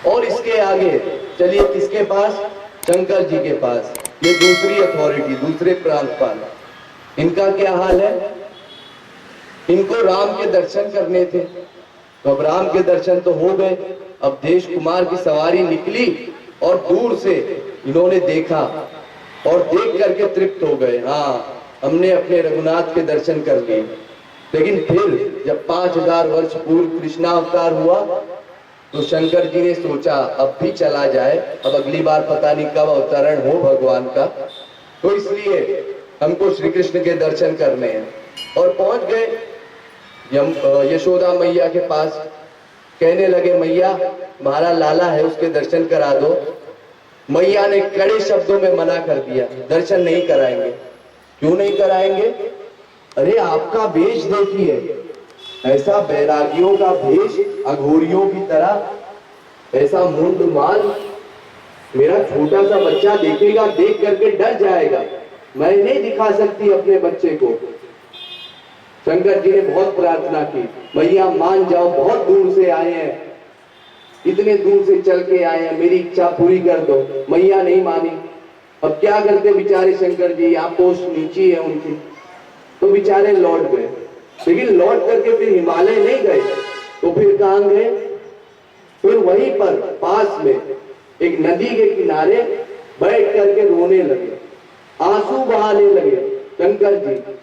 और इसके आगे चलिए किसके पास, शंकर जी के पास। ये दूसरी अथॉरिटी, दूसरे प्रांतपाल, इनका क्या हाल है। इनको राम के दर्शन करने थे, तो अब राम के दर्शन तो हो गए, अब देश कुमार की सवारी निकली और दूर से इन्होंने देखा और देख करके तृप्त हो गए, हाँ हमने अपने रघुनाथ के दर्शन कर लिए। लेकिन फिर जब 5000 वर्ष पूर्व कृष्णावतार हुआ तो शंकर जी ने सोचा अब भी चला जाए, अब अगली बार पता नहीं कब अवतरण हो भगवान का, तो इसलिए हमको श्री कृष्ण के दर्शन करने हैं। और पहुंच गए यशोदा मैया के पास, कहने लगे मैया हमारा लाला है उसके दर्शन करा दो। मैया ने कड़े शब्दों में मना कर दिया, दर्शन नहीं कराएंगे। क्यों नहीं कराएंगे, अरे आपका वेश देखिए, ऐसा बैरागियों का भेष, अघोरियों की तरह, ऐसा मुंड माल, मेरा छोटा सा बच्चा देखेगा, देख करके डर जाएगा, मैं नहीं दिखा सकती अपने बच्चे को। शंकर जी ने बहुत प्रार्थना की, मैया मान जाओ, बहुत दूर से आए हैं, इतने दूर से चल के आए हैं, मेरी इच्छा पूरी कर दो। मैया नहीं मानी। अब क्या करते बेचारे शंकर जी, आप पोस्ट नीची है उनकी, तो बेचारे लौट गए। लेकिन लौट करके फिर हिमालय नहीं गए, तो फिर कहां गए, फिर वहीं पर पास में एक नदी के किनारे बैठ करके रोने लगे, आंसू बहाने लगे। शंकर जी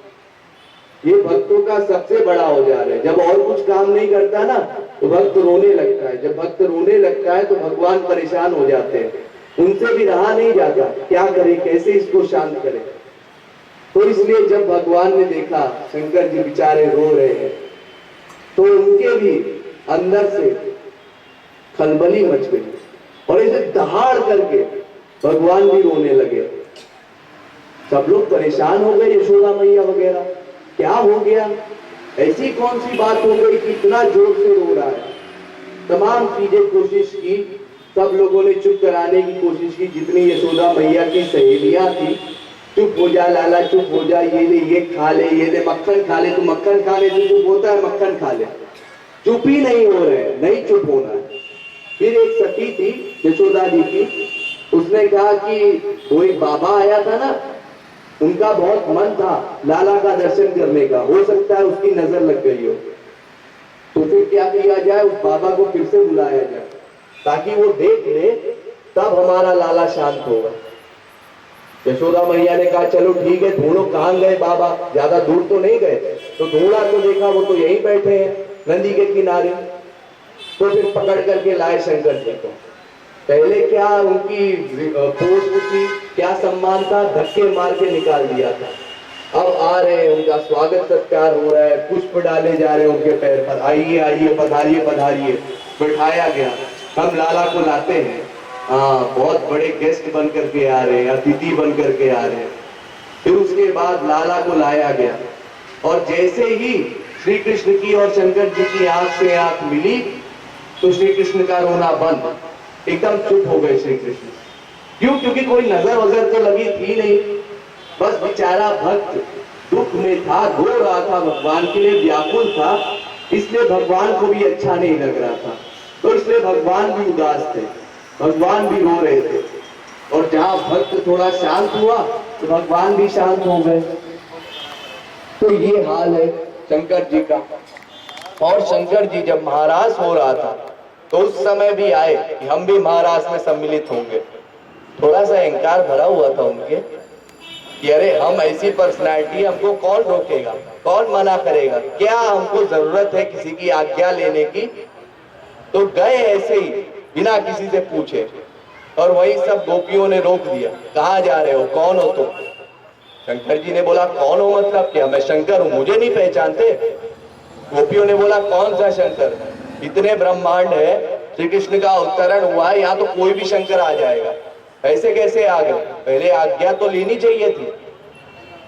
ये भक्तों का सबसे बड़ा औजार है, जब और कुछ काम नहीं करता ना तो भक्त रोने लगता है, जब भक्त रोने लगता है तो भगवान परेशान हो जाते हैं, उनसे भी रहा नहीं जाता, क्या करे, कैसे इसको शांत करे। तो इसलिए जब भगवान ने देखा शंकर जी बेचारे रो रहे हैं, तो उनके भी अंदर से खलबली मच गई और इसे दहाड़ करके भगवान भी रोने लगे। सब लोग परेशान हो गए, यशोदा मैया वगैरह, क्या हो गया, ऐसी कौन सी बात हो गई कि इतना जोर से रो रहा है। तमाम चीजें कोशिश की, सब लोगों ने चुप कराने की कोशिश की, जितनी यशोदा मैया की सहेलियां थी, चुप हो जा लाला, चुप हो जा, ये ले ये खा ले, ये ले मक्खन खा ले, तू मक्खन खाने से चुप होता है, मक्खन खा ले। चुप ही नहीं हो रहे, नहीं चुप होना है। फिर एक सखी थी यशोदा जी की, उसने कहा कि वो एक बाबा आया था ना, उनका बहुत मन था लाला का दर्शन करने का, हो सकता है उसकी नजर लग गई हो, तो फिर क्या किया जाए, उस बाबा को फिर से बुलाया जाए ताकि वो देख ले, तब हमारा लाला शांत होगा। यशोदा मैया ने कहा चलो ठीक है, ढूंढो कहां गए बाबा, ज्यादा दूर तो नहीं गए। तो ढूंढा तो देखा वो तो यहीं बैठे हैं नदी के किनारे। तो फिर पकड़ करके लाए शंकर जी को। पहले क्या उनकी पोस्ट थी, क्या सम्मान था, धक्के मार के निकाल दिया था। अब आ रहे हैं, उनका स्वागत सत्कार हो रहा है, पुष्प डाले जा रहे हैं उनके पैर पर, आइए आइए, पधारिए पधारिए, बैठाया गया। हम लाला को लाते हैं, हाँ बहुत बड़े गेस्ट बन करके आ रहे हैं, अतिथि बन करके आ रहे हैं। फिर उसके बाद लाला को लाया गया और जैसे ही श्री कृष्ण की और शंकर जी की आंख से आंख मिली तो श्री कृष्ण का रोना बंद, एकदम चुप हो गए श्री कृष्ण। क्यों, क्योंकि कोई नजर वजर तो लगी थी नहीं, बस बेचारा भक्त दुख में था, रो रहा था, भगवान के लिए व्याकुल था, इसलिए भगवान को भी अच्छा नहीं लग रहा था, तो इसलिए भगवान भी उदास थे, भगवान भी रो रहे थे। और जहां भक्त थोड़ा शांत हुआ तो भगवान भी शांत हो गए। तो ये हाल है शंकर जी का। और शंकर जी जब महाराज हो रहा था तो उस समय भी आए कि हम भी महाराज में सम्मिलित होंगे। थोड़ा सा अहंकार भरा हुआ था उनके कि अरे हम ऐसी पर्सनैलिटी, हमको कौन रोकेगा, कौन मना करेगा, क्या हमको जरूरत है किसी की आज्ञा लेने की। तो गए ऐसे ही बिना किसी से पूछे, और वही सब गोपियों ने रोक दिया, कहाँ जा रहे हो, कौन हो तुम। शंकर जी ने बोला कौन हो मतलब क्या, मैं शंकर हूं, मुझे नहीं पहचानते। गोपियों ने बोला कौन सा शंकर, इतने ब्रह्मांड है, श्री कृष्ण का अवतरण हुआ है, यहाँ तो कोई भी शंकर आ जाएगा, ऐसे कैसे आ गए, पहले आज्ञा तो लेनी चाहिए थी।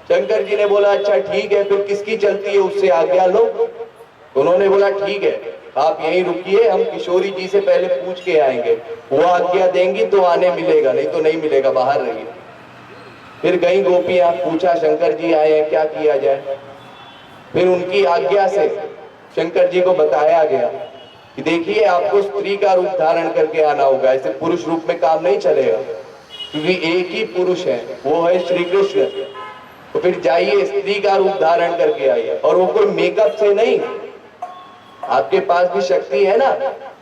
शंकर जी ने बोला अच्छा ठीक है, फिर किसकी चलती है उससे आज्ञा लो। उन्होंने बोला ठीक है आप यहीं रुकिए, हम किशोरी जी से पहले पूछ के आएंगे, वो आज्ञा देंगी तो आने मिलेगा, नहीं तो नहीं मिलेगा, बाहर रहिए। फिर गई गोपियां, पूछा शंकर जी आए हैं, क्या किया जाए। फिर उनकी आज्ञा से शंकर जी को बताया गया कि देखिए आपको स्त्री का रूप धारण करके आना होगा, ऐसे पुरुष रूप में काम नहीं चलेगा, क्योंकि एक ही पुरुष है, वो है श्री कृष्ण। तो फिर जाइए स्त्री का रूप धारण करके आइए, और वो कोई मेकअप से नहीं, आपके पास भी शक्ति है ना,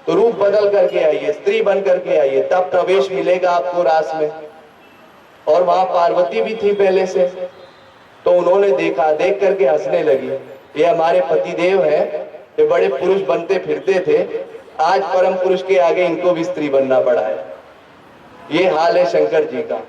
तो रूप बदल करके आइए, स्त्री बन करके आइए, तब प्रवेश मिलेगा आपको रास में। और वहां पार्वती भी थी पहले से, तो उन्होंने देखा, देख करके हंसने लगी, ये हमारे पतिदेव हैं, ये बड़े पुरुष बनते फिरते थे, आज परम पुरुष के आगे इनको भी स्त्री बनना पड़ा है। ये हाल है शंकर जी का।